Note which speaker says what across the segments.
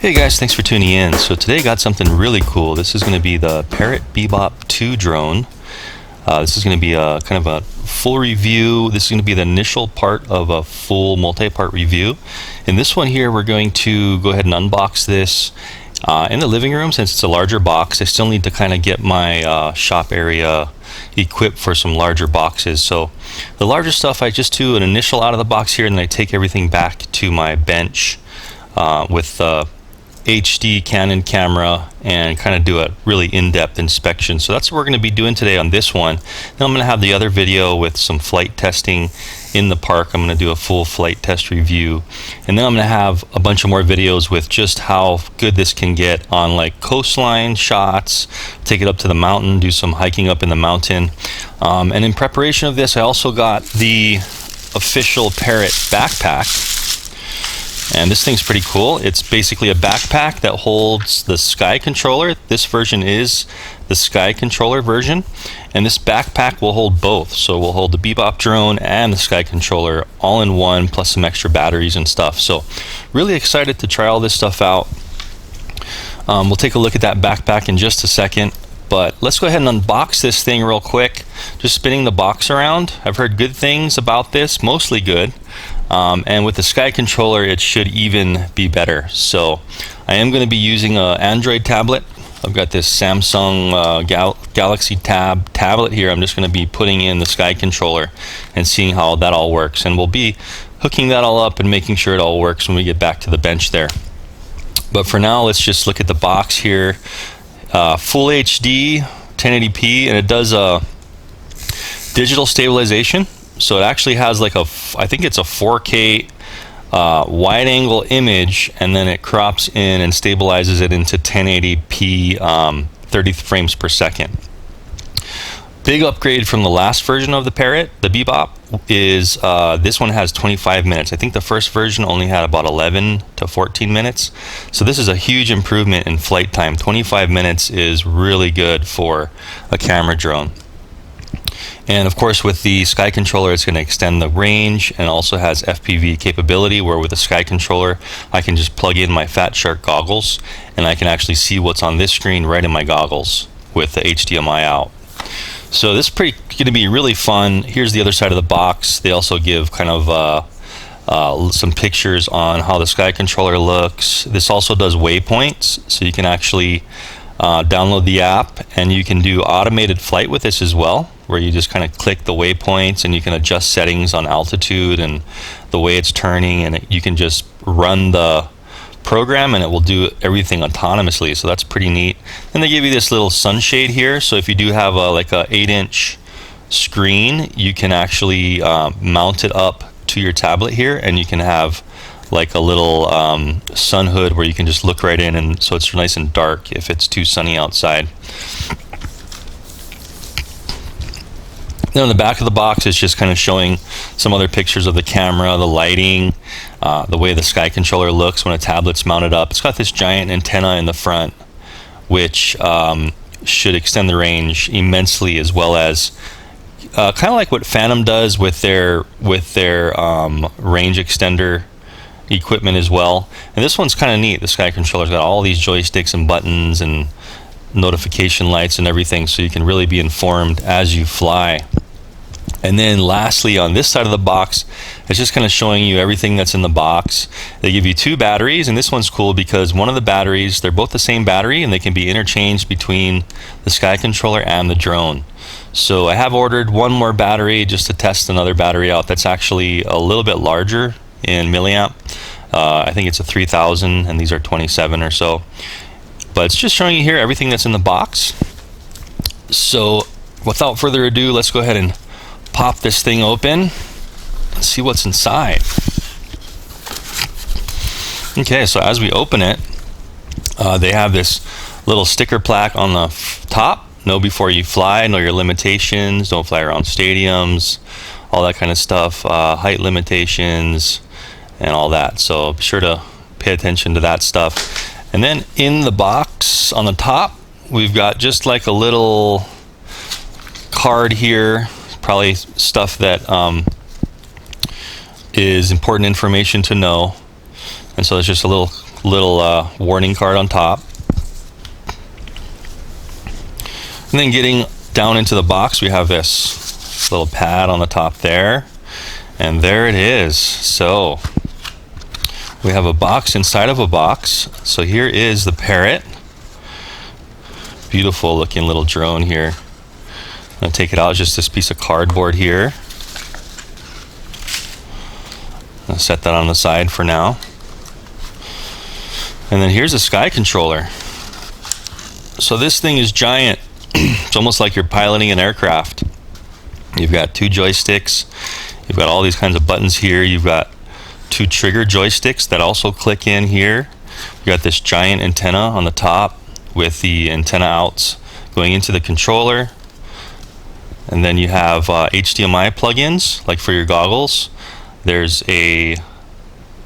Speaker 1: Hey guys, thanks for tuning in. So today I got something really cool. This is going to be the PARROT BEBOP 2 drone. This is going to be a kind of a full review. This is going to be the initial part of a full multi-part review. In this one here, we're going to go ahead and unbox this in the living room. Since it's a larger box, I still need to kind of get my shop area equipped for some larger boxes. So the larger stuff, I just do an initial out of the box here, and then I take everything back to my bench with the HD Canon camera and kind of do a really in-depth inspection. So that's what we're going to be doing today on this one. Then I'm going to have the other video with some flight testing in the park. I'm going to do a full flight test review, and then I'm going to have a bunch of more videos with just how good this can get on like coastline shots, take it up to the mountain, do some hiking up in the mountain. And in preparation of this, I also got the official PARROT backpack. And this thing's pretty cool. It's basically a backpack that holds the SKYCONTROLLER. This version is the SKYCONTROLLER version, and this backpack will hold both. So we'll hold the BEBOP drone and the SKYCONTROLLER all in one, plus some extra batteries and stuff. So really excited to try all this stuff out. We'll take a look at that backpack in just a second, but let's go ahead and unbox this thing real quick. Just spinning the box around. I've heard good things about this, mostly good. And with the SKYCONTROLLER, it should even be better. So I am going to be using an Android tablet. I've got this Samsung Galaxy Tab tablet here. I'm just going to be putting in the SKYCONTROLLER and seeing how that all works. And we'll be hooking that all up and making sure it all works when we get back to the bench there. But for now, let's just look at the box here. Full HD, 1080p, and it does digital stabilization. So it actually has like I think it's a 4K wide angle image, and then it crops in and stabilizes it into 1080p 30 frames per second. Big upgrade from the last version of the PARROT. The BEBOP is this one has 25 minutes. I think the first version only had about 11 to 14 minutes. So this is a huge improvement in flight time. 25 minutes is really good for a camera drone. And of course, with the SKYCONTROLLER, it's going to extend the range, and also has FPV capability, where with the SKYCONTROLLER, I can just plug in my Fat Shark goggles, and I can actually see what's on this screen right in my goggles with the HDMI out. So this is going to be really fun. Here's the other side of the box. They also give kind of some pictures on how the SKYCONTROLLER looks. This also does waypoints, so you can actually download the app, and you can do automated flight with this as well, where you just kind of click the waypoints and you can adjust settings on altitude and the way it's turning, and you can just run the program and it will do everything autonomously. So that's pretty neat. And they give you this little sunshade here, so if you do have like a 8-inch screen, you can actually mount it up to your tablet here, and you can have like a little sun hood where you can just look right in, and so it's nice and dark if it's too sunny outside. Then on the back of the box is just kind of showing some other pictures of the camera, the lighting, the way the SKYCONTROLLER looks when a tablet's mounted up. It's got this giant antenna in the front, which should extend the range immensely, as well as kind of like what Phantom does with their range extender equipment as well. And this one's kind of neat. The SKYCONTROLLER's got all these joysticks and buttons and notification lights and everything, so you can really be informed as you fly. And then lastly, on this side of the box, it's just kind of showing you everything that's in the box. They give you 2 batteries, and this one's cool because one of the batteries, they're both the same battery, and they can be interchanged between the SKYCONTROLLER and the drone. So I have ordered one more battery just to test another battery out that's actually a little bit larger in milliamp. I think it's a 3000, and these are 27 or so. But it's just showing you here everything that's in the box. So without further ado, let's go ahead and pop this thing open and see what's inside. Okay, so as we open it, they have this little sticker plaque on the top. Know before you fly, know your limitations, don't fly around stadiums, all that kind of stuff, height limitations and all that. So be sure to pay attention to that stuff. And then in the box on the top, we've got just like a little card here, probably stuff that is important information to know. And so it's just a little little warning card on top. And then getting down into the box, we have this little pad on the top there, and there it is. So we have a box inside of a box. So here is the Parrot. Beautiful looking little drone here. I'm gonna take it out, just this piece of cardboard here. I'll set that on the side for now. And then here's a SKYCONTROLLER. So this thing is giant. It's almost like you're piloting an aircraft. You've got 2 joysticks. You've got all these kinds of buttons here. You've got 2 trigger joysticks that also click in here. You got this giant antenna on the top with the antenna outs going into the controller. And then you have HDMI plugins, like for your goggles. There's a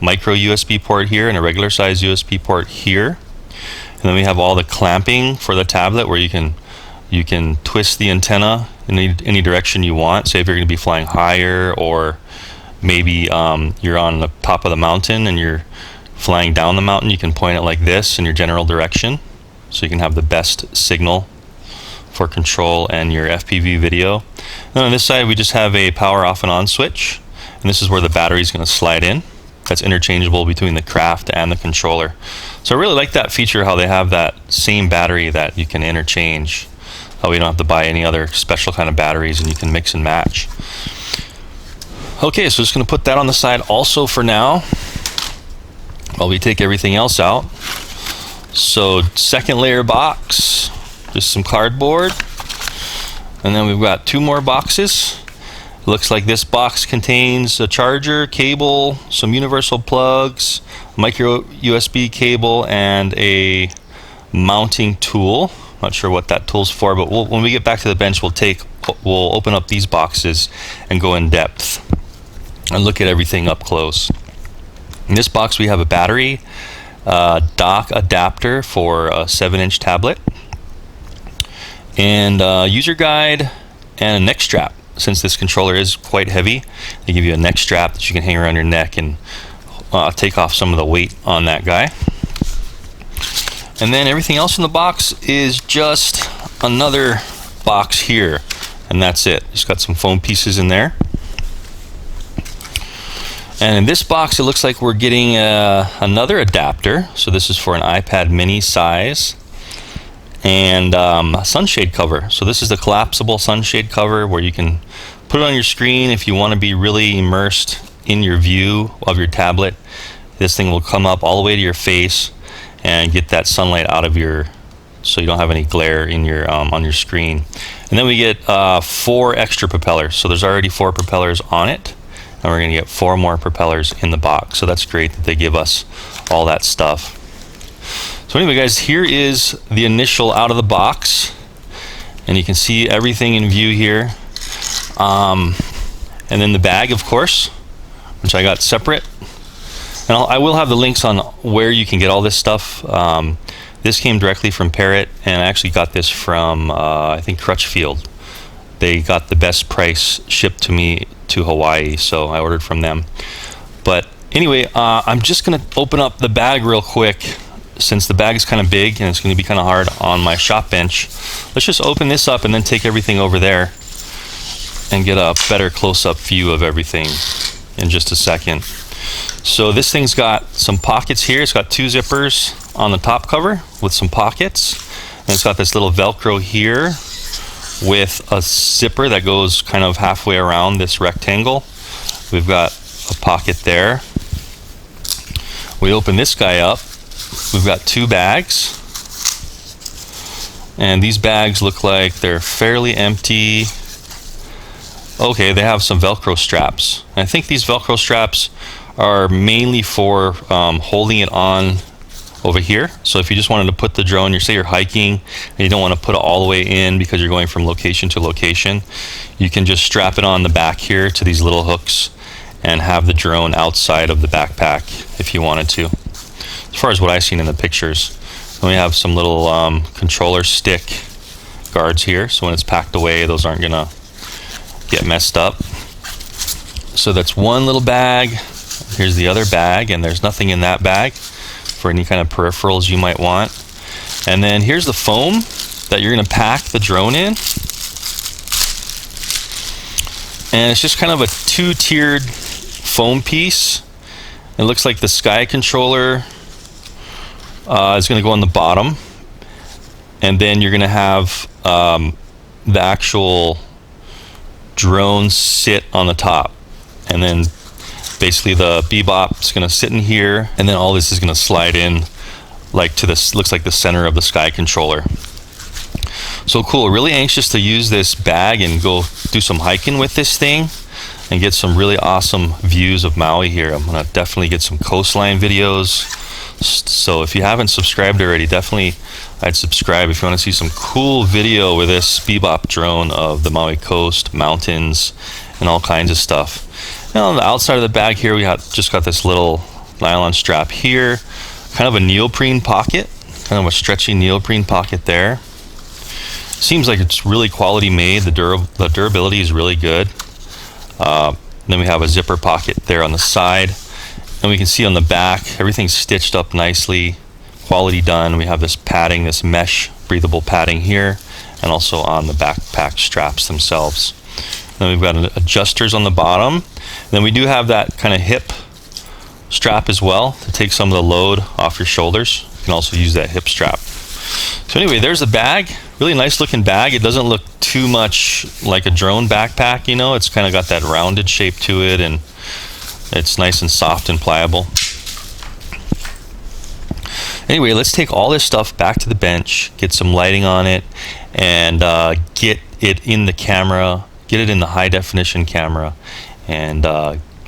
Speaker 1: micro USB port here and a regular size USB port here. And then we have all the clamping for the tablet, where you can twist the antenna in any direction you want. Say if you're going to be flying higher, or maybe you're on the top of the mountain and you're flying down the mountain, you can point it like this in your general direction, so you can have the best signal for control and your FPV video. And on this side we just have a power off and on switch, and this is where the battery is going to slide in. That's interchangeable between the craft and the controller. So I really like that feature, how they have that same battery that you can interchange. How we don't have to buy any other special kind of batteries, and you can mix and match. Okay, so just going to put that on the side also for now, while we take everything else out. So second layer box, just some cardboard, and then we've got 2 more boxes. It looks like this box contains a charger, cable, some universal plugs, micro USB cable, and a mounting tool. Not sure what that tool's for, but when we get back to the bench, we'll open up these boxes and go in depth and look at everything up close. In this box we have a battery, dock adapter for a 7-inch tablet, and user guide and a neck strap. Since this controller is quite heavy, they give you a neck strap that you can hang around your neck and take off some of the weight on that guy. And then everything else in the box is just another box here, and that's it. Just got some foam pieces in there. And in this box it looks like we're getting another adapter. So this is for an iPad mini size, and a sunshade cover. So this is the collapsible sunshade cover, where you can put it on your screen if you want to be really immersed in your view of your tablet. This thing will come up all the way to your face and get that sunlight out of so you don't have any glare in your on your screen. And then we get 4 extra propellers. So there's already 4 propellers on it, and we're going to get 4 more propellers in the box. So that's great that they give us all that stuff. So anyway guys, here is the initial out of the box, and you can see everything in view here. And then the bag, of course, which I got separate. And I will have the links on where you can get all this stuff. This came directly from Parrot, and I actually got this from I think Crutchfield. They got the best price shipped to me to Hawaii, so I ordered from them. But anyway, I'm just going to open up the bag real quick, since the bag is kind of big and it's going to be kind of hard on my shop bench. Let's just open this up and then take everything over there and get a better close-up view of everything in just a second. So this thing's got some pockets here. It's got 2 zippers on the top cover with some pockets, and it's got this little Velcro here with a zipper that goes kind of halfway around this rectangle. We've got a pocket there. We open this guy up. We've got 2 bags, and these bags look like they're fairly empty. Okay, they have some Velcro straps. I think these Velcro straps are mainly for holding it on over here. So if you just wanted to put the drone, say you're hiking and you don't want to put it all the way in because you're going from location to location, you can just strap it on the back here to these little hooks and have the drone outside of the backpack if you wanted to, as far as what I've seen in the pictures. Then we have some little controller stick guards here, so when it's packed away, those aren't gonna get messed up. So that's one little bag. Here's the other bag, and there's nothing in that bag. for any kind of peripherals you might want. And then here's the foam that you're going to pack the drone in. And it's just kind of a two-tiered foam piece. It looks like the Sky controller is going to go on the bottom, and then you're going to have the actual drone sit on the top, and then basically the Bebop is going to sit in here, and then all this is going to slide in like to this, looks like the center of the Sky controller. So cool. Really anxious to use this bag and go do some hiking with this thing and get some really awesome views of Maui here. I'm gonna definitely get some coastline videos. So if you haven't subscribed already, definitely I'd subscribe if you want to see some cool video with this Bebop drone of the Maui coast, mountains, and all kinds of stuff. And on the outside of the bag here, we just got this little nylon strap here, kind of a neoprene pocket, kind of a stretchy neoprene pocket there. Seems like it's really quality made. The durability is really good. Then we have a zipper pocket there on the side, and we can see on the back everything's stitched up nicely, quality done. We have this padding, this mesh breathable padding here, and also on the backpack straps themselves. Then we've got adjusters on the bottom. And then we do have that kind of hip strap as well to take some of the load off your shoulders. You can also use that hip strap. So anyway, there's the bag. Really nice looking bag. It doesn't look too much like a drone backpack, you know. It's kind of got that rounded shape to it, and it's nice and soft and pliable. Anyway, let's take all this stuff back to the bench, get some lighting on it, and get it in the camera, get it in the high definition camera, and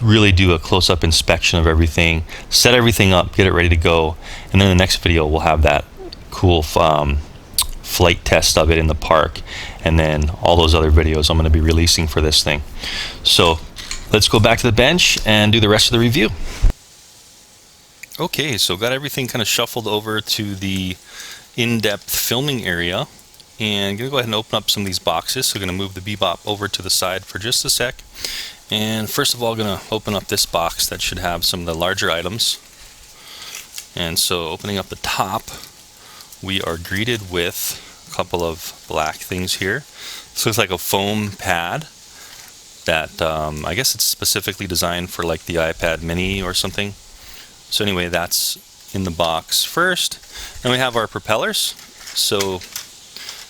Speaker 1: really do a close-up inspection of everything, set everything up, get it ready to go. And then in the next video we'll have that cool flight test of it in the park, and then all those other videos I'm going to be releasing for this thing. So let's go back to the bench and do the rest of the review. Okay, so got everything kind of shuffled over to the in-depth filming area, and I'm going to go ahead and open up some of these boxes. So I'm going to move the Bebop over to the side for just a sec. And first of all, I'm going to open up this box that should have some of the larger items. And so opening up the top, we are greeted with a couple of black things here. This looks like a foam pad that I guess it's specifically designed for like the iPad mini or something. So anyway, that's in the box first. Then we have our propellers. So I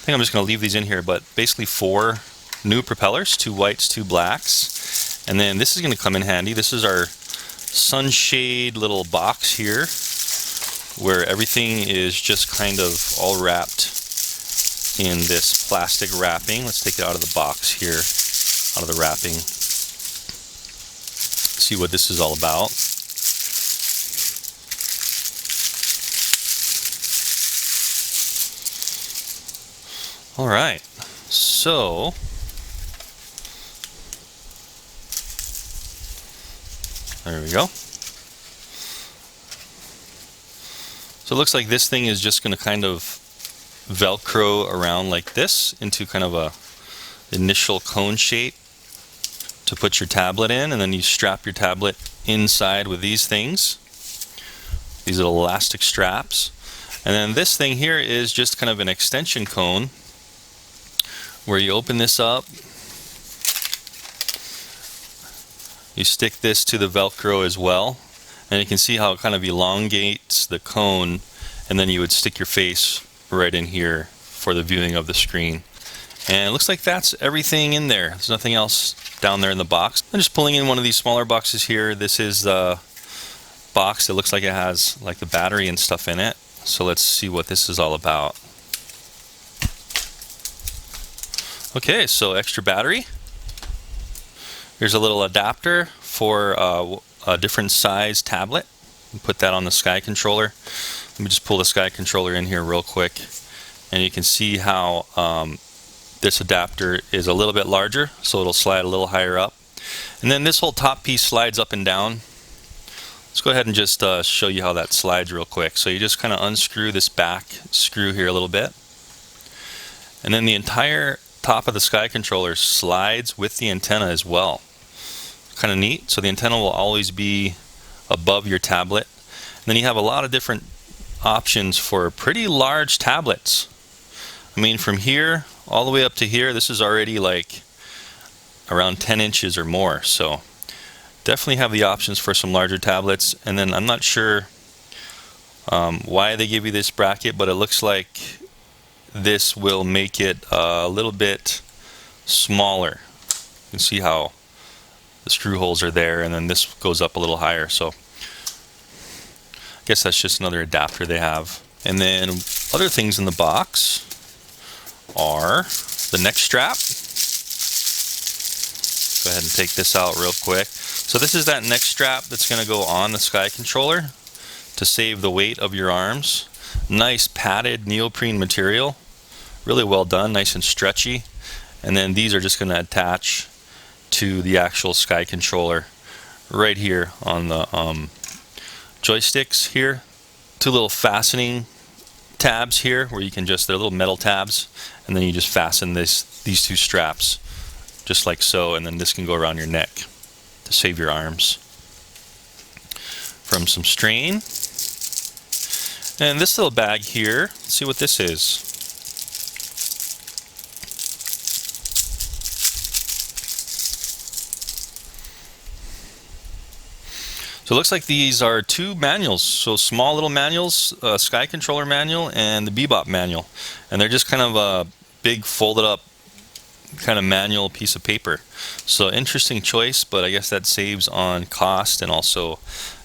Speaker 1: think I'm just going to leave these in here, but basically 4 new propellers, 2 whites, 2 blacks. And then this is going to come in handy. This is our sunshade little box here, where everything is just kind of all wrapped in this plastic wrapping. Let's take it out of the box here, out of the wrapping. See what this is all about. All right, so there we go. So it looks like this thing is just going to kind of Velcro around like this into kind of a initial cone shape to put your tablet in, and then you strap your tablet inside with these things, these little elastic straps. And then this thing here is just kind of an extension cone where you open this up, you stick this to the Velcro as well, and you can see how it kind of elongates the cone, and then you would stick your face right in here for the viewing of the screen. And it looks like that's everything in there. There's nothing else down there in the box. I'm just pulling in one of these smaller boxes here. This is the box that looks like it has like the battery and stuff in it. So let's see what this is all about. Okay, so extra battery. Here's a little adapter for a different size tablet. Put that on the Sky controller. Let me just pull the Sky controller in here real quick, and you can see how this adapter is a little bit larger, so it'll slide a little higher up. And then this whole top piece slides up and down. Let's go ahead and just show you how that slides real quick. So you just kind of unscrew this back screw here a little bit, and then the entire top of the Sky controller slides with the antenna as well. Kind of neat. So the antenna will always be above your tablet. And then you have a lot of different options for pretty large tablets. I mean, from here all the way up to here, this is already like around 10 inches or more, so definitely have the options for some larger tablets. And then I'm not sure why they give you this bracket, but it looks like this will make it a little bit smaller. You can see how the screw holes are there, and then this goes up a little higher, so I guess that's just another adapter they have. And then other things in the box are the neck strap. Go ahead and take this out real quick. So this is that neck strap that's going to go on the Sky controller to save the weight of your arms. Nice padded neoprene material, really well done, nice and stretchy. And then these are just going to attach to the actual Sky controller right here on the joysticks here. Two little fastening tabs here where you can just, they're little metal tabs, and then you just fasten these two straps just like so, and then this can go around your neck to save your arms from some strain. And this little bag here, let's see what this is. So it looks like these are two manuals, so small little manuals, Sky controller manual and the Bebop manual, and they're just kind of a big folded up kind of manual piece of paper. So interesting choice, but I guess that saves on cost and also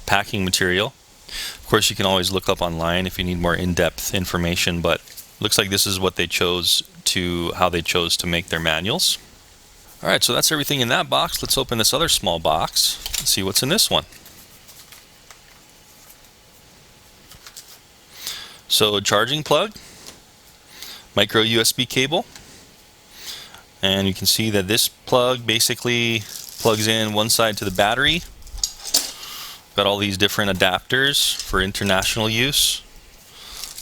Speaker 1: packing material. Of course, you can always look up online if you need more in-depth information, but looks like this is what they chose to, how they chose to make their manuals. Alright, so that's everything in that box. Let's open this other small box and see what's in this one. So charging plug, micro USB cable, and you can see that this plug basically plugs in one side to the battery. Got all these different adapters for international use.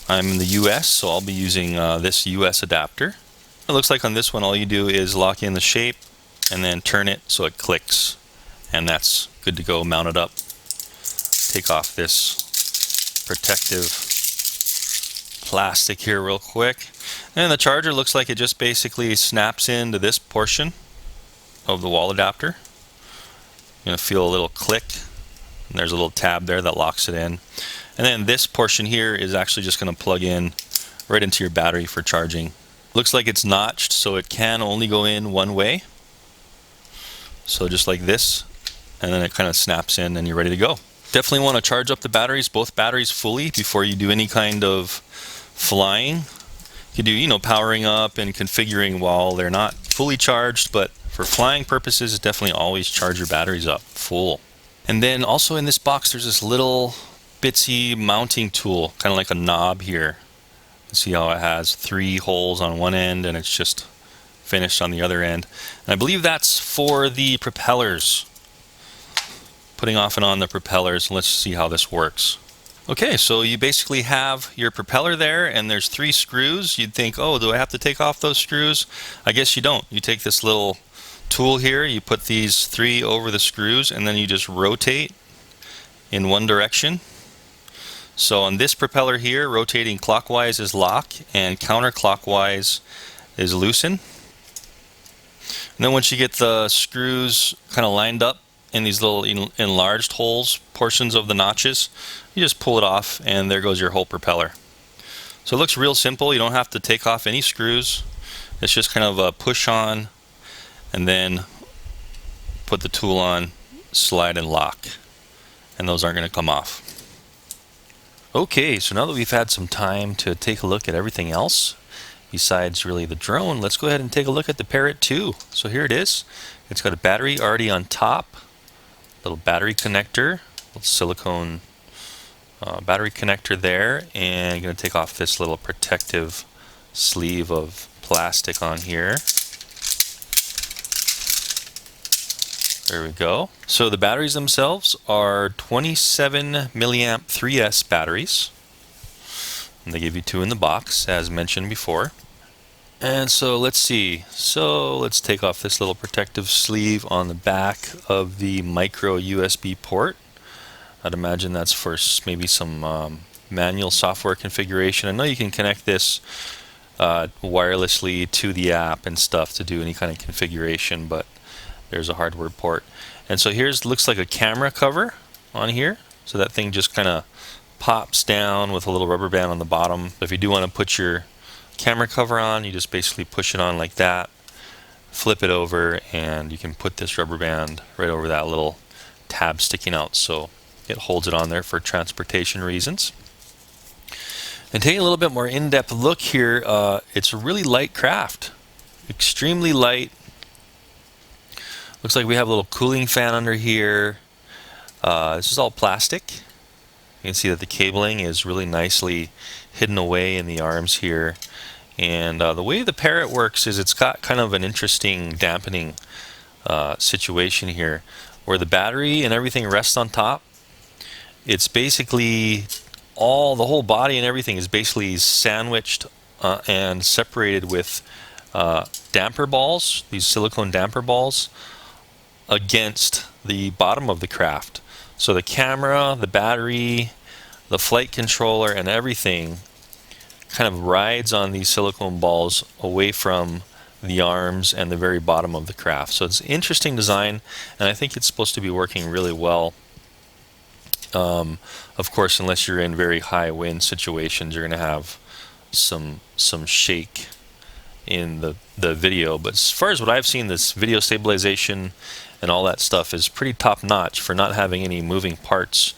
Speaker 1: I'm in the US, so I'll be using this US adapter. It looks like on this one all you do is lock in the shape and then turn it so it clicks, and that's good to go, mount it up. Take off this protective plastic here real quick, and the charger looks like it just basically snaps into this portion of the wall adapter. You're going to feel a little click, and there's a little tab there that locks it in, and then this portion here is actually just going to plug in right into your battery for charging. Looks like it's notched, so it can only go in one way, so just like this, and then it kind of snaps in and you're ready to go. Definitely want to charge up the batteries, both batteries fully, before you do any kind of flying. You do, powering up and configuring while they're not fully charged, but for flying purposes, definitely always charge your batteries up full. And then also in this box, there's this little bitsy mounting tool, kind of like a knob here. You see how it has 3 holes on one end and it's just finished on the other end. And I believe that's for the propellers. Putting off and on the propellers. Let's see how this works. Okay, so you basically have your propeller there, and there's 3 screws. You'd think, oh, do I have to take off those screws? I guess you don't. You take this little tool here, you put these 3 over the screws, and then you just rotate in one direction. So on this propeller here, rotating clockwise is lock, and counterclockwise is loosen. And then once you get the screws kind of lined up in these little enlarged holes, portions of the notches, you just pull it off and there goes your whole propeller. So it looks real simple. You don't have to take off any screws. It's just kind of a push on and then put the tool on, slide and lock, and those aren't going to come off. Okay, so now that we've had some time to take a look at everything else besides really the drone, let's go ahead and take a look at the Parrot 2. So here it is. It's got a battery already on top, little battery connector, little silicone battery connector there, and I'm going to take off this little protective sleeve of plastic on here. There we go. So the batteries themselves are 27 milliamp 3S batteries, and they give you 2 in the box as mentioned before. And so let's see, so let's take off this little protective sleeve on the back of the micro USB port. I'd imagine that's for maybe some manual software configuration. I know you can connect this wirelessly to the app and stuff to do any kind of configuration, but there's a hardware port. And so here's looks like a camera cover on here. So that thing just kind of pops down with a little rubber band on the bottom. If you do want to put your camera cover on, you just basically push it on like that, flip it over, and you can put this rubber band right over that little tab sticking out, so it holds it on there for transportation reasons. And taking a little bit more in-depth look here, it's a really light craft, extremely light. Looks like we have a little cooling fan under here. This is all plastic. You can see that the cabling is really nicely hidden away in the arms here. And the way the Parrot works is it's got kind of an interesting dampening situation here, where the battery and everything rests on top. It's basically the whole body and everything is basically sandwiched and separated with damper balls, these silicone damper balls, against the bottom of the craft. So the camera, the battery, the flight controller, and everything kind of rides on these silicone balls away from the arms and the very bottom of the craft. So it's an interesting design, and I think it's supposed to be working really well. Of course, unless you're in very high wind situations, you're going to have some shake in the video. But as far as what I've seen, this video stabilization and all that stuff is pretty top notch for not having any moving parts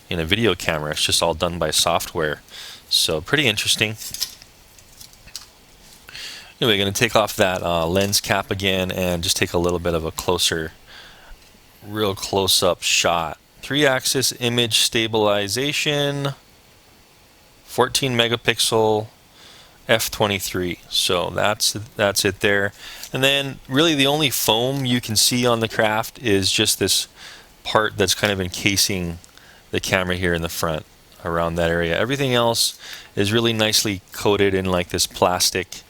Speaker 1: in a video camera. It's just all done by software. So pretty interesting. Anyway, going to take off that lens cap again and just take a little bit of a real close-up shot. 3-axis image stabilization, 14 megapixel f23. So that's it there. And then really the only foam you can see on the craft is just this part that's kind of encasing the camera here in the front, around that area. Everything else is really nicely coated in like this plastic,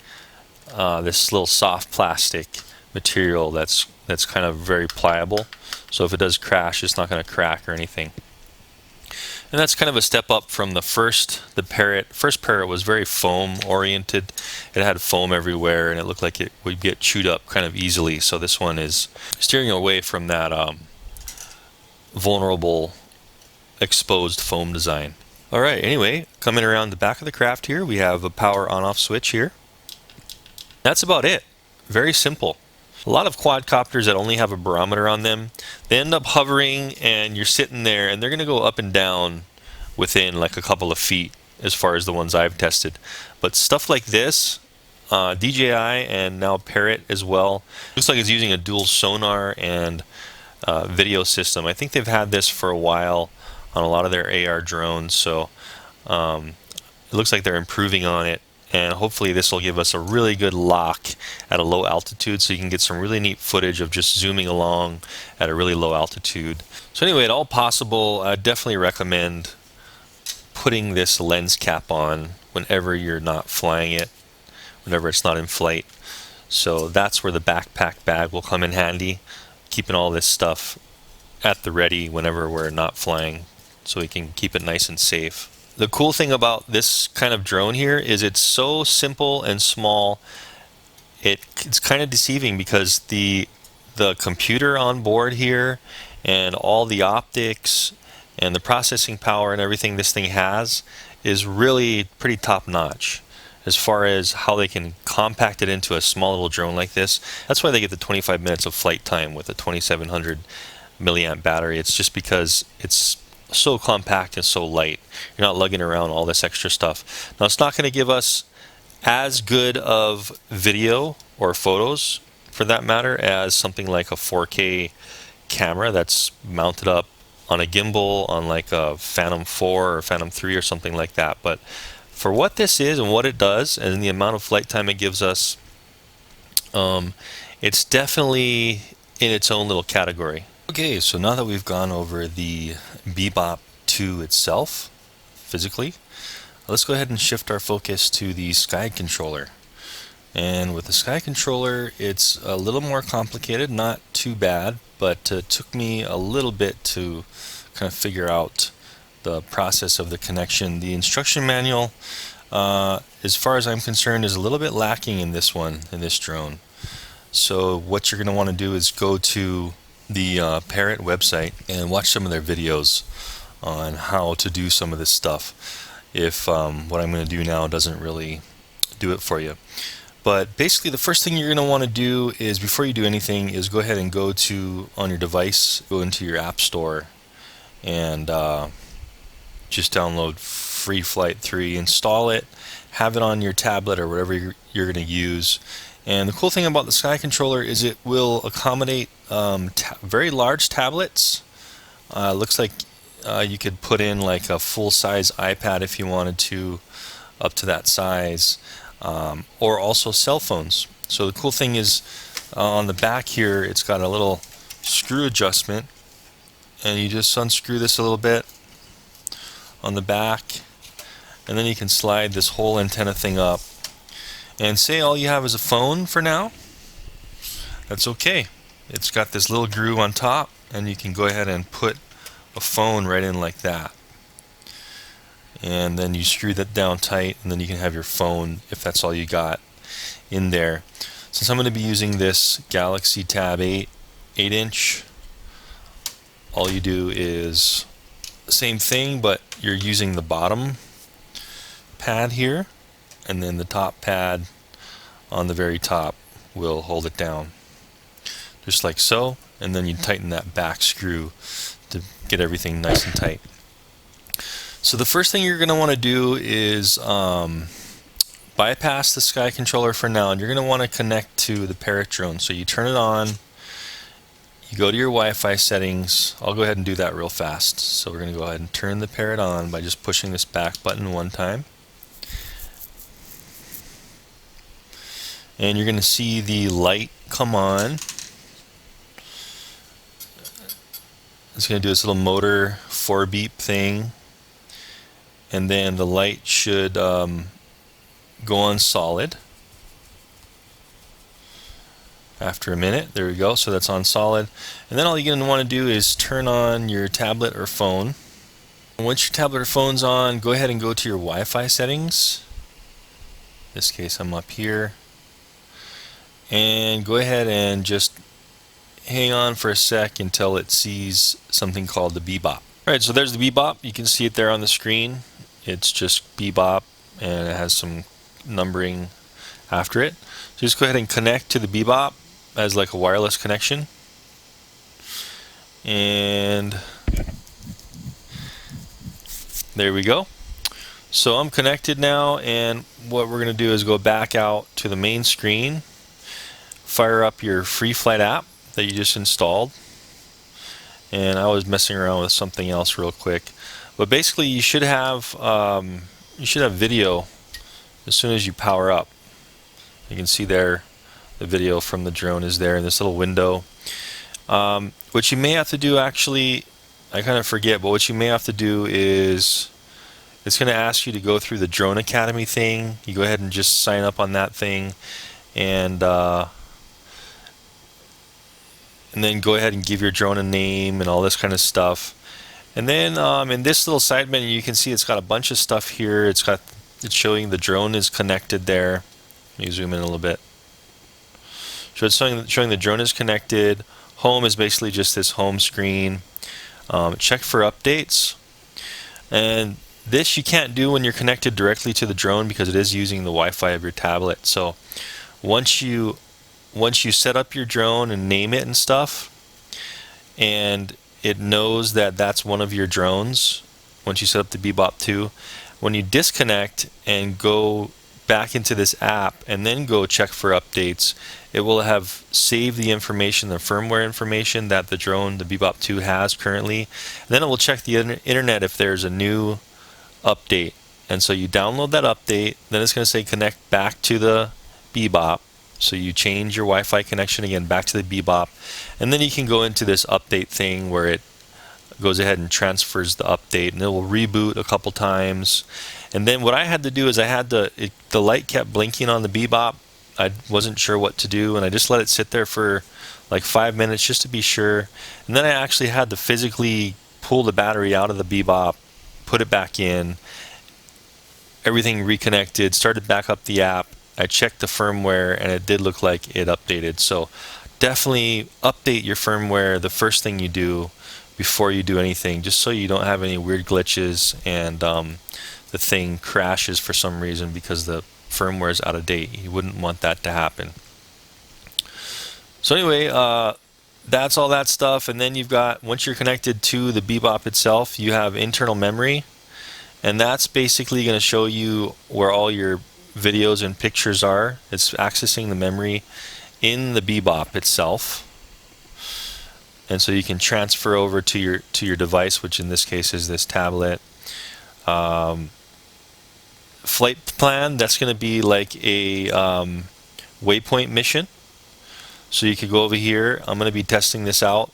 Speaker 1: this little soft plastic material that's kind of very pliable. So if it does crash, it's not going to crack or anything. And that's kind of a step up from the first Parrot. First Parrot was very foam oriented. It had foam everywhere and it looked like it would get chewed up kind of easily. So this one is steering away from that vulnerable exposed foam design. Alright, anyway, coming around the back of the craft here, we have a power on-off switch here. That's about it. Very simple. A lot of quadcopters that only have a barometer on them, they end up hovering and you're sitting there and they're going to go up and down within like a couple of feet as far as the ones I've tested. But stuff like this, DJI and now Parrot as well, looks like it's using a dual sonar and video system. I think they've had this for a while on a lot of their AR drones, so it looks like they're improving on it. And hopefully this will give us a really good lock at a low altitude, so you can get some really neat footage of just zooming along at a really low altitude. So anyway, at all possible, I definitely recommend putting this lens cap on whenever you're not flying it, whenever it's not in flight. So that's where the backpack bag will come in handy, keeping all this stuff at the ready whenever we're not flying, so we can keep it nice and safe. The cool thing about this kind of drone here is it's so simple and small. It's kind of deceiving because the computer on board here and all the optics and the processing power and everything this thing has is really pretty top notch as far as how they can compact it into a small little drone like this. That's why they get the 25 minutes of flight time with a 2700 milliamp battery. It's just because it's so compact and so light. You're not lugging around all this extra stuff. Now, it's not going to give us as good of video or photos, for that matter, as something like a 4K camera that's mounted up on a gimbal on like a Phantom 4 or Phantom 3 or something like that. But for what this is and what it does and the amount of flight time it gives us, it's definitely in its own little category. Okay, so now that we've gone over the Bebop 2 itself, physically, let's go ahead and shift our focus to the SKYCONTROLLER. And with the SKYCONTROLLER, it's a little more complicated, not too bad, but it took me a little bit to kind of figure out the process of the connection. The instruction manual, as far as I'm concerned, is a little bit lacking in this one, in this drone. So what you're going to want to do is go to the Parrot website and watch some of their videos on how to do some of this stuff, if what I'm going to do now doesn't really do it for you. But basically the first thing you're going to want to do is, before you do anything, is go ahead and go to, on your device, go into your app store and just download Free Flight 3, install it, have it on your tablet or whatever you're going to use. And the cool thing about the SKYCONTROLLER is it will accommodate very large tablets. Looks like you could put in like a full-size iPad if you wanted to, up to that size, or also cell phones. So the cool thing is, on the back here, it's got a little screw adjustment, and you just unscrew this a little bit on the back, and then you can slide this whole antenna thing up. And say all you have is a phone for now, that's okay. It's got this little groove on top, and you can go ahead and put a phone right in like that. And then you screw that down tight, and then you can have your phone, if that's all you got, in there. Since I'm going to be using this Galaxy Tab 8 8-inch, all you do is the same thing, but you're using the bottom pad here, and then the top pad on the very top will hold it down, just like so. And then you tighten that back screw to get everything nice and tight. So the first thing you're going to want to do is bypass the SKYCONTROLLER for now, and you're going to want to connect to the Parrot drone. So you turn it on, you go to your Wi-Fi settings. I'll go ahead and do that real fast. So we're going to go ahead and turn the Parrot on by just pushing this back button one time. And you're going to see the light come on. It's going to do this little motor 4-beep thing, and then the light should go on solid after a minute. There we go. So that's on solid. And then all you're going to want to do is turn on your tablet or phone. And once your tablet or phone's on, go ahead and go to your Wi-Fi settings. In this case, I'm up here. And go ahead and just hang on for a sec until it sees something called the bebop. Alright, so there's the bebop. You can see it there on the screen. It's just bebop, and it has some numbering after it. So just go ahead and connect to the bebop as like a wireless connection. And there we go. So I'm connected now, and what we're going to do is go back out to the main screen, fire up your Free Flight app that you just installed. And I was messing around with something else real quick, but basically you should have video as soon as you power up. You can see there the video from the drone is there in this little window. What you may have to do, actually, I kind of forget, but what you may have to do is, it's going to ask you to go through the Drone Academy thing. You go ahead and just sign up on that thing, and then go ahead and give your drone a name and all this kind of stuff. And then in this little side menu, you can see it's got a bunch of stuff here. It's showing the drone is connected there. Let me zoom in a little bit. So it's showing the drone is connected. Home is basically just this home screen. Check for updates. And this you can't do when you're connected directly to the drone, because it is using the Wi-Fi of your tablet. So once you set up your drone and name it and stuff, and it knows that that's one of your drones, once you set up the Bebop 2, when you disconnect and go back into this app and then go check for updates, it will have saved the information, the firmware information that the drone, the Bebop 2, has currently. And then it will check the internet if there's a new update. And so you download that update, then it's going to say connect back to the Bebop. So you change your Wi-Fi connection again back to the Bebop, and then you can go into this update thing where it goes ahead and transfers the update, and it will reboot a couple times. And then what I had to do is the light kept blinking on the Bebop. I wasn't sure what to do, and I just let it sit there for like 5 minutes just to be sure. And then I actually had to physically pull the battery out of the Bebop
Speaker 2: put it back in, everything reconnected, started back up the app. I checked the firmware and it did look like it updated. So definitely update your firmware the first thing you do before you do anything, just so you don't have any weird glitches and the thing crashes for some reason because the firmware is out of date. You wouldn't want that to happen. So anyway, that's all that stuff. And then you've got, once you're connected to the Bebop itself, you have internal memory, and that's basically going to show you where all your videos and pictures are. It's accessing the memory in the Bebop itself, and so you can transfer over to your device, which in this case is this tablet. Flight plan, that's going to be like a waypoint mission. So you could go over here. I'm going to be testing this out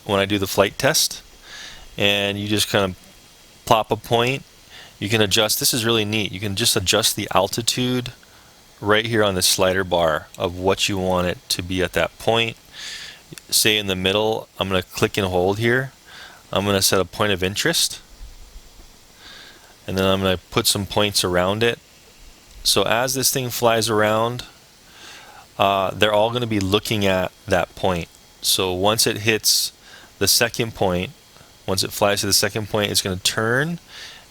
Speaker 2: when I do the flight test, and you just kind of plop a point. You can adjust. This is really neat. You can just adjust the altitude right here on the slider bar of what you want it to be at that point. Say in the middle, I'm going to click and hold here. I'm going to set a point of interest, and then I'm going to put some points around it. So as this thing flies around, they're all going to be looking at that point. So once it hits the second point, once it flies to the second point, it's going to turn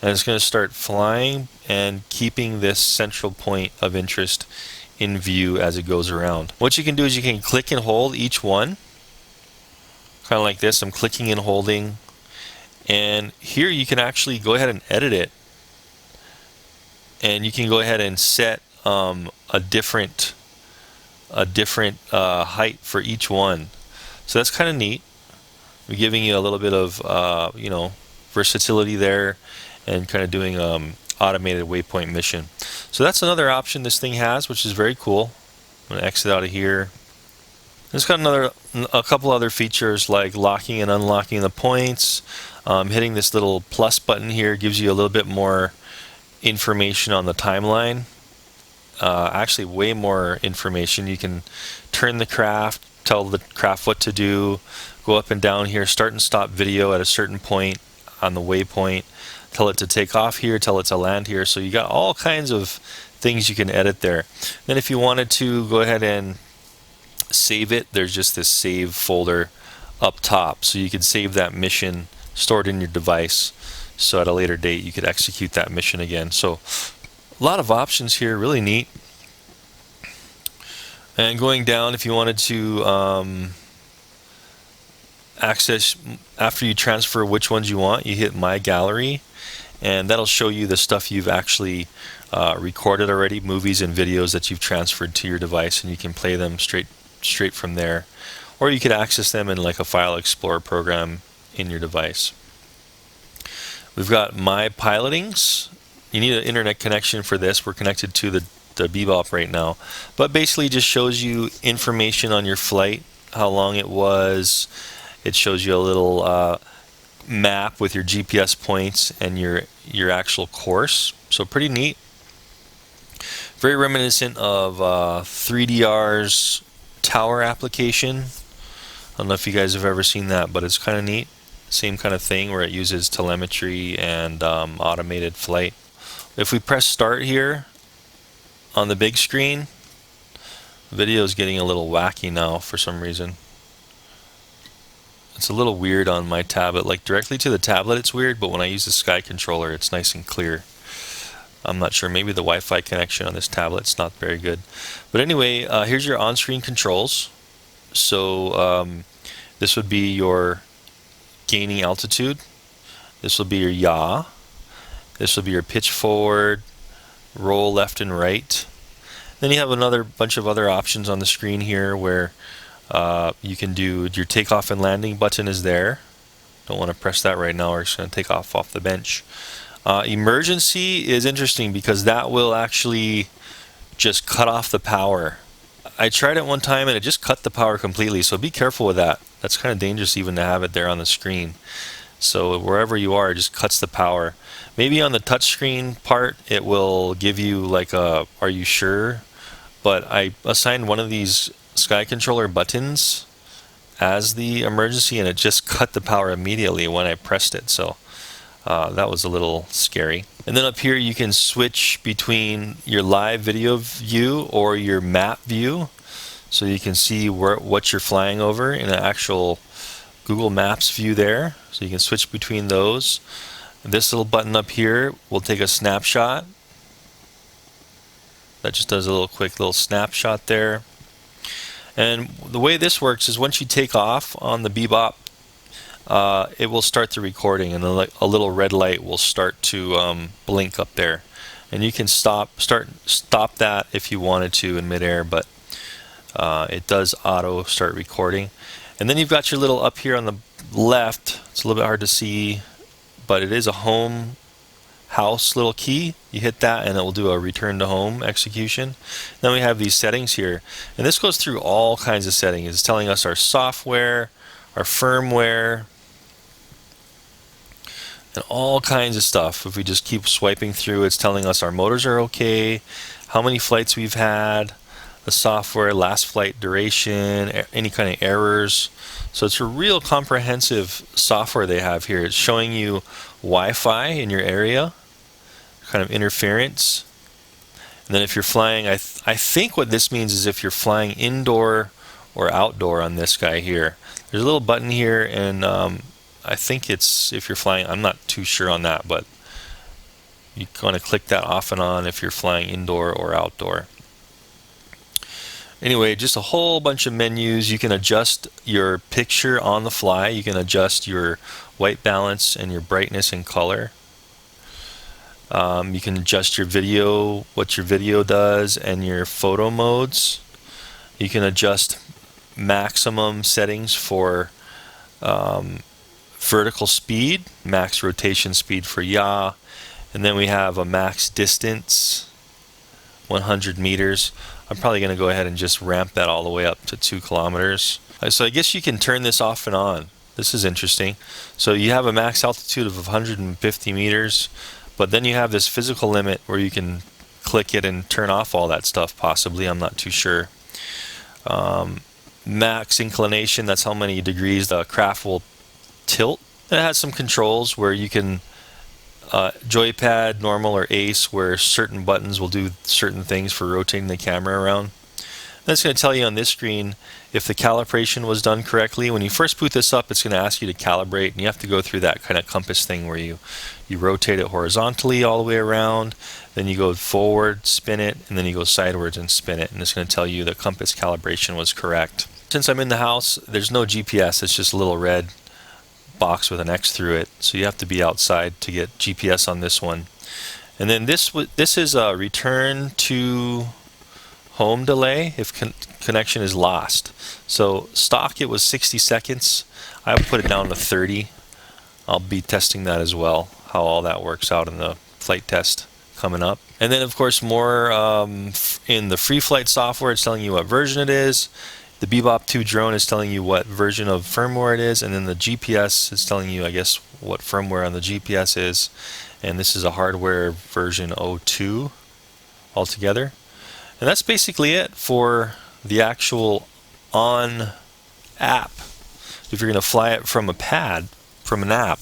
Speaker 2: and it's going to start flying and keeping this central point of interest in view as it goes around. What you can do is you can click and hold each one, kind of like this. I'm clicking and holding, and here you can actually go ahead and edit it, and you can go ahead and set a different height for each one. So that's kind of neat. We're giving you a little bit of versatility there, and kind of doing automated waypoint mission. So that's another option this thing has, which is very cool. I'm going to exit out of here. It's got a couple other features like locking and unlocking the points. Hitting this little plus button here gives you a little bit more information on the timeline. Actually way more information. You can turn the craft, tell the craft what to do, go up and down here, start and stop video at a certain point on the waypoint, tell it to take off here, tell it to land here. So you got all kinds of things you can edit there. Then if you wanted to go ahead and save it, there's just this save folder up top, so you could save that mission, store it in your device, so at a later date you could execute that mission again. So a lot of options here, really neat. And going down, if you wanted to access, after you transfer which ones you want, you hit My Gallery, and that'll show you the stuff you've actually recorded already, movies and videos that you've transferred to your device, and you can play them straight from there, or you could access them in like a file explorer program in your device. We've got My Pilotings. You need an internet connection for this. We're connected to the Bebop right now, but basically just shows you information on your flight, how long it was. It shows you a little map with your GPS points and your actual course. So pretty neat. Very reminiscent of 3DR's tower application. I don't know if you guys have ever seen that, but it's kind of neat. Same kind of thing where it uses telemetry and automated flight. If we press start here on the big screen, the video is getting a little wacky now for some reason. It's a little weird on my tablet. Like directly to the tablet it's weird, but when I use the SKYCONTROLLER it's nice and clear. I'm not sure, maybe the Wi-Fi connection on this tablet's not very good. But anyway, here's your on-screen controls. So this would be your gaining altitude. This will be your yaw. This will be your pitch forward, roll left and right. Then you have another bunch of other options on the screen here where you can do your takeoff and landing button is there. Don't want to press that right now, we're just going to take off the bench. Emergency is interesting because that will actually just cut off the power. I tried it one time and it just cut the power completely, so be careful with that. That's kind of dangerous even to have it there on the screen. So wherever you are, it just cuts the power. Maybe on the touchscreen part it will give you like a "are you sure?" But I assigned one of these SKYCONTROLLER buttons as the emergency and it just cut the power immediately when I pressed it. So That was a little scary. And then up here you can switch between your live video view or your map view, so you can see what you're flying over in an actual Google Maps view there. So you can switch between those. This little button up here will take a snapshot. That just does a quick little snapshot there. And the way this works is once you take off on the Bebop, it will start the recording, and then a little red light will start to blink up there. And you can stop that if you wanted to in midair, but it does auto start recording. And then you've got your little up here on the left. It's a little bit hard to see, but it is a home house little key. You hit that and it will do a return to home execution. Then we have these settings here, and this goes through all kinds of settings. It's telling us our software, our firmware, and all kinds of stuff. If we just keep swiping through, it's telling us our motors are okay, how many flights we've had, the software, last flight duration, any kind of errors. So it's a real comprehensive software they have here. It's showing you Wi-Fi in your area, kind of interference. And then if you're flying, I think what this means is if you're flying indoor or outdoor on this guy here. There's a little button here, and I think it's if you're flying. I'm not too sure on that, but you want to click that off and on if you're flying indoor or outdoor. Anyway, just a whole bunch of menus. You can adjust your picture on the fly. You can adjust your white balance and your brightness and color. You can adjust your video, what your video does, and your photo modes. You can adjust maximum settings for vertical speed, max rotation speed for yaw, and then we have a max distance, 100 meters. I'm probably going to go ahead and just ramp that all the way up to 2 kilometers. So I guess you can turn this off and on. This is interesting. So you have a max altitude of 150 meters, but then you have this physical limit where you can click it and turn off all that stuff possibly. I'm not too sure. Max inclination, that's how many degrees the craft will tilt. It has some controls where you can joypad, normal, or ace, where certain buttons will do certain things for rotating the camera around. That's going to tell you on this screen if the calibration was done correctly. When you first boot this up, it's going to ask you to calibrate, and you have to go through that kind of compass thing where you rotate it horizontally all the way around, then you go forward, spin it, and then you go sideways and spin it, and it's going to tell you the compass calibration was correct. Since I'm in the house, there's no GPS. It's just a little red box with an X through it, so you have to be outside to get GPS on this one. And then this is a return to home delay if connection is lost. So stock it was 60 seconds. I would put it down to 30. I'll be testing that as well, how all that works out in the flight test coming up. And then of course more in the free flight software, it's telling you what version it is. The Bebop 2 drone is telling you what version of firmware it is, and then the GPS is telling you, I guess, what firmware on the GPS is. And this is a hardware version 02 altogether. And that's basically it for the actual on app. If you're going to fly it from a pad, from an app.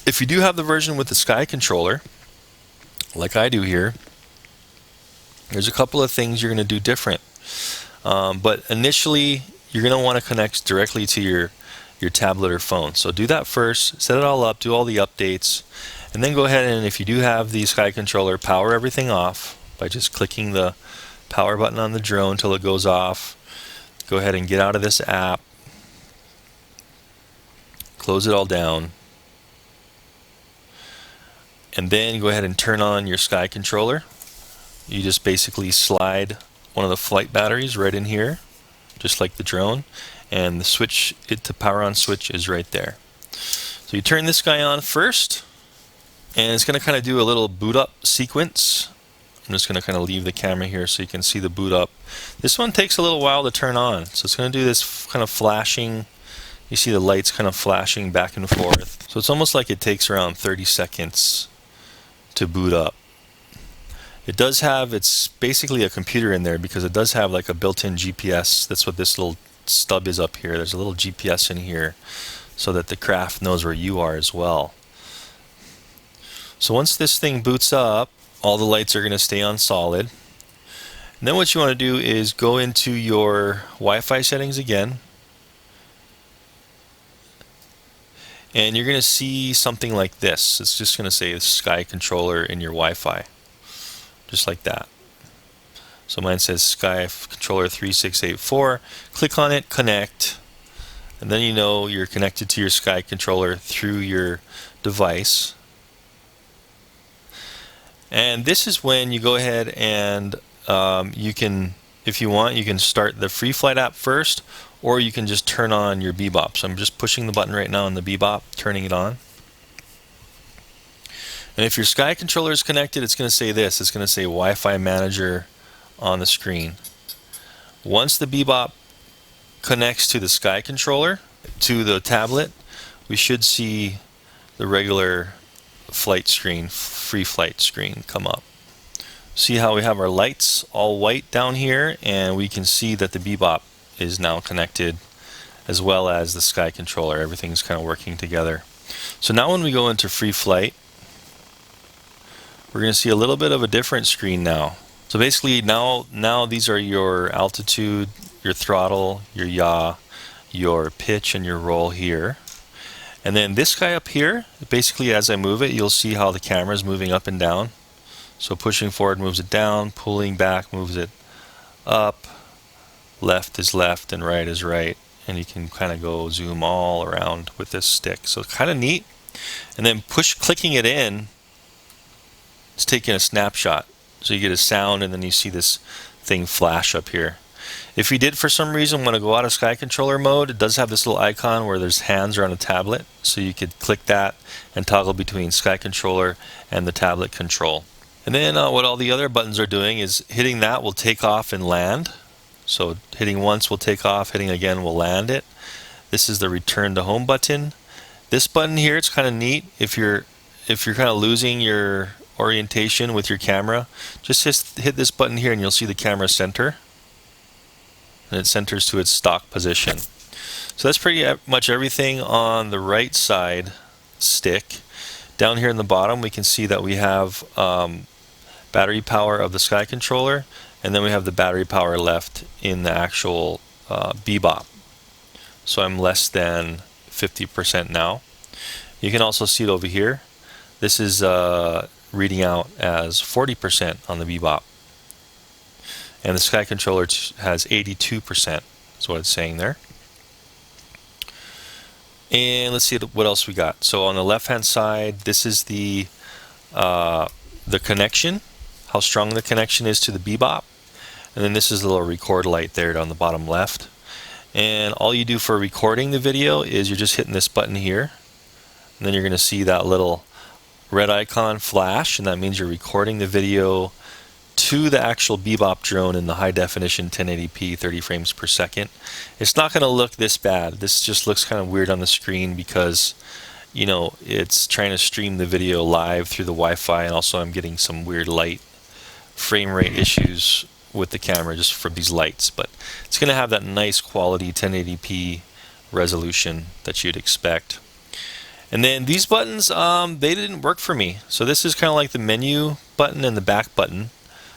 Speaker 2: If you do have the version with the SKYCONTROLLER, like I do here, there's a couple of things you're going to do different. But initially, you're going to want to connect directly to your tablet or phone. So do that first, set it all up, do all the updates, and then go ahead and if you do have the SKYCONTROLLER, power everything off by just clicking the power button on the drone till it goes off. Go ahead and get out of this app, close it all down, and then go ahead and turn on your SKYCONTROLLER. You just basically slide one of the flight batteries right in here, just like the drone, and the switch, the power on switch is right there. So you turn this guy on first, and it's going to kind of do a little boot up sequence. I'm just going to kind of leave the camera here so you can see the boot up. This one takes a little while to turn on, so it's going to do this kind of flashing. You see the lights kind of flashing back and forth. So it's almost like it takes around 30 seconds to boot up. It does have, it's basically a computer in there because it does have like a built-in GPS. That's what this little stub is up here. There's a little GPS in here so that the craft knows where you are as well. So once this thing boots up, all the lights are going to stay on solid. And then what you want to do is go into your Wi-Fi settings again, and you're going to see something like this. It's just going to say SKYCONTROLLER in your Wi-Fi, just like that. So mine says SKYCONTROLLER 3684. Click on it, connect, and then you know you're connected to your SKYCONTROLLER through your device. And this is when you go ahead and you can, if you want, you can start the Free Flight app first, or you can just turn on your Bebop. So I'm just pushing the button right now on the Bebop, turning it on. And if your SKYCONTROLLER is connected, it's going to say this. It's going to say Wi-Fi Manager on the screen. Once the Bebop connects to the SKYCONTROLLER, to the tablet, we should see the regular flight screen, free flight screen come up. See how we have our lights all white down here, and we can see that the Bebop is now connected as well as the SKYCONTROLLER. Everything's kind of working together. So now when we go into free flight, we're going to see a little bit of a different screen now. So basically now these are your altitude, your throttle, your yaw, your pitch, and your roll here. And then this guy up here, basically as I move it, you'll see how the camera is moving up and down. So pushing forward moves it down, pulling back moves it up, left is left and right is right. And you can kind of go zoom all around with this stick. So it's kind of neat. And then clicking it in, it's taking a snapshot. So you get a sound and then you see this thing flash up here. If you did for some reason want to go out of SKYCONTROLLER mode, it does have this little icon where there's hands are on a tablet. So you could click that and toggle between SKYCONTROLLER and the tablet control. And then what all the other buttons are doing is hitting that will take off and land. So hitting once will take off, hitting again will land it. This is the return to home button. This button here, it's kind of neat. If you're kind of losing your orientation with your camera, just hit this button here and you'll see the camera center. And it centers to its stock position. So that's pretty much everything on the right side stick. Down here in the bottom we can see that we have battery power of the SKYCONTROLLER, and then we have the battery power left in the actual Bebop. So I'm less than 50% now. You can also see it over here. This is reading out as 40% on the Bebop. And the SKYCONTROLLER has 82%, is what it's saying there. And let's see what else we got. So on the left-hand side, this is the connection, how strong the connection is to the Bebop. And then this is the little record light there on the bottom left. And all you do for recording the video is you're just hitting this button here. And then you're going to see that little red icon flash, and that means you're recording the video to the actual Bebop drone in the high definition 1080p 30 frames per second. It's not going to look this bad. This just looks kind of weird on the screen because, you know, it's trying to stream the video live through the Wi-Fi, and also I'm getting some weird light frame rate issues with the camera just from these lights. But it's going to have that nice quality 1080p resolution that you'd expect. And then these buttons, they didn't work for me. So this is kind of like the menu button and the back button,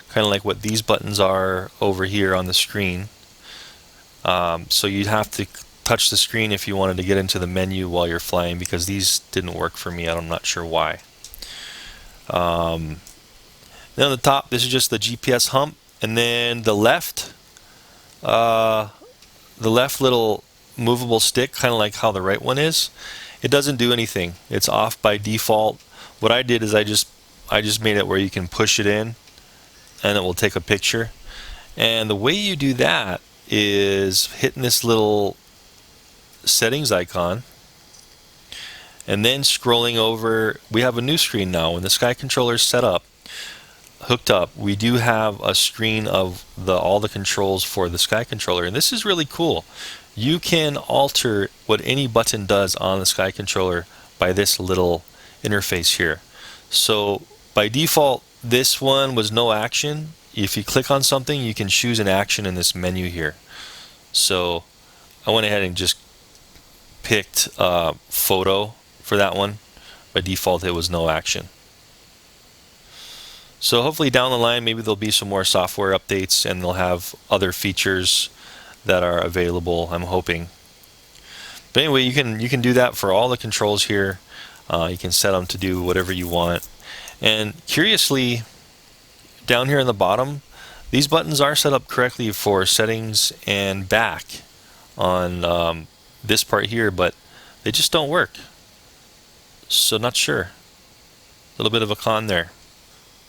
Speaker 2: kind of like what these buttons are over here on the screen. So you'd have to touch the screen if you wanted to get into the menu while you're flying, because these didn't work for me. I'm not sure why. Then on the top, this is just the GPS hump, and then the left little movable stick, kind of like how the right one is, it doesn't do anything. It's off by default. What I did is I just made it where you can push it in and it will take a picture. And the way you do that is hitting this little settings icon and then scrolling over. We have a new screen now. When the SKYCONTROLLER is set up, hooked up, we do have a screen of all the controls for the SKYCONTROLLER, and this is really cool. You can alter what any button does on the SKYCONTROLLER by this little interface here. So by default, this one was no action. If you click on something, you can choose an action in this menu here. So I went ahead and just picked photo for that one. By default, it was no action. So hopefully down the line, maybe there'll be some more software updates and they'll have other features that are available, I'm hoping. But anyway, you can do that for all the controls here. You can set them to do whatever you want. And curiously, down here in the bottom, these buttons are set up correctly for settings and back on this part here, but they just don't work. So not sure. A little bit of a con there.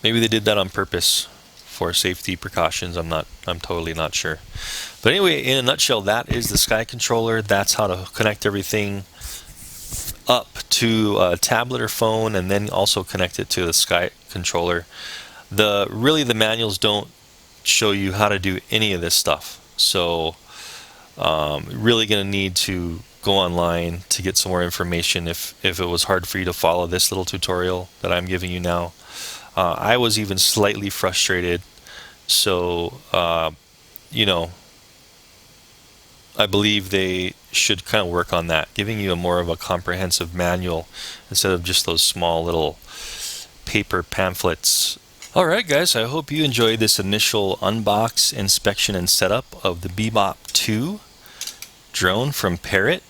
Speaker 2: Maybe they did that on purpose for safety precautions. I'm totally not sure. But anyway, in a nutshell, that is the SKYCONTROLLER. That's how to connect everything up to a tablet or phone, and then also connect it to the SKYCONTROLLER. Really the manuals don't show you how to do any of this stuff. So really going to need to go online to get some more information if it was hard for you to follow this little tutorial that I'm giving you now. I was even slightly frustrated, so you know, I believe they should kind of work on that, giving you more of a comprehensive manual instead of just those small little paper pamphlets. Alright guys, I hope you enjoyed this initial unbox, inspection, and setup of the Bebop 2 drone from Parrot.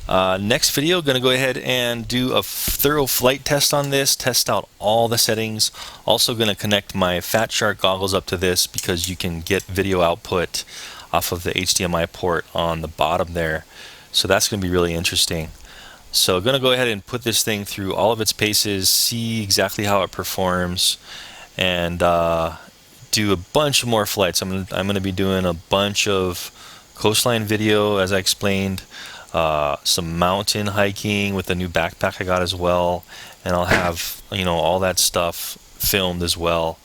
Speaker 2: Next video, going to go ahead and do a thorough flight test on this, test out all the settings. Also going to connect my Fat Shark goggles up to this because you can get video output off of the HDMI port on the bottom there. So that's going to be really interesting. So going to go ahead and put this thing through all of its paces, see exactly how it performs, and do a bunch of more flights. I'm going to be doing a bunch of coastline video, as I explained, some mountain hiking with the new backpack I got as well, and I'll have, you know, all that stuff filmed as well.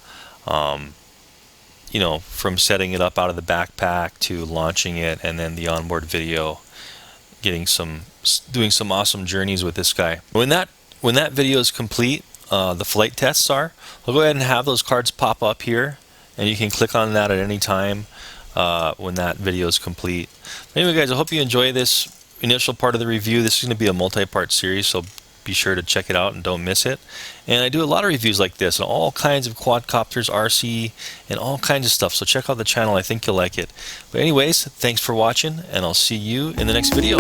Speaker 2: You know, from setting it up out of the backpack to launching it, and then the onboard video, doing some awesome journeys with this guy. When that video is complete, the flight tests are, I'll go ahead and have those cards pop up here, and you can click on that at any time when that video is complete. Anyway guys, I hope you enjoy this initial part of the review. This is going to be a multi-part series, so be sure to check it out and don't miss it. And I do a lot of reviews like this on all kinds of quadcopters, RC, and all kinds of stuff, so check out the channel. I think you'll like it. But anyways, thanks for watching, and I'll see you in the next video.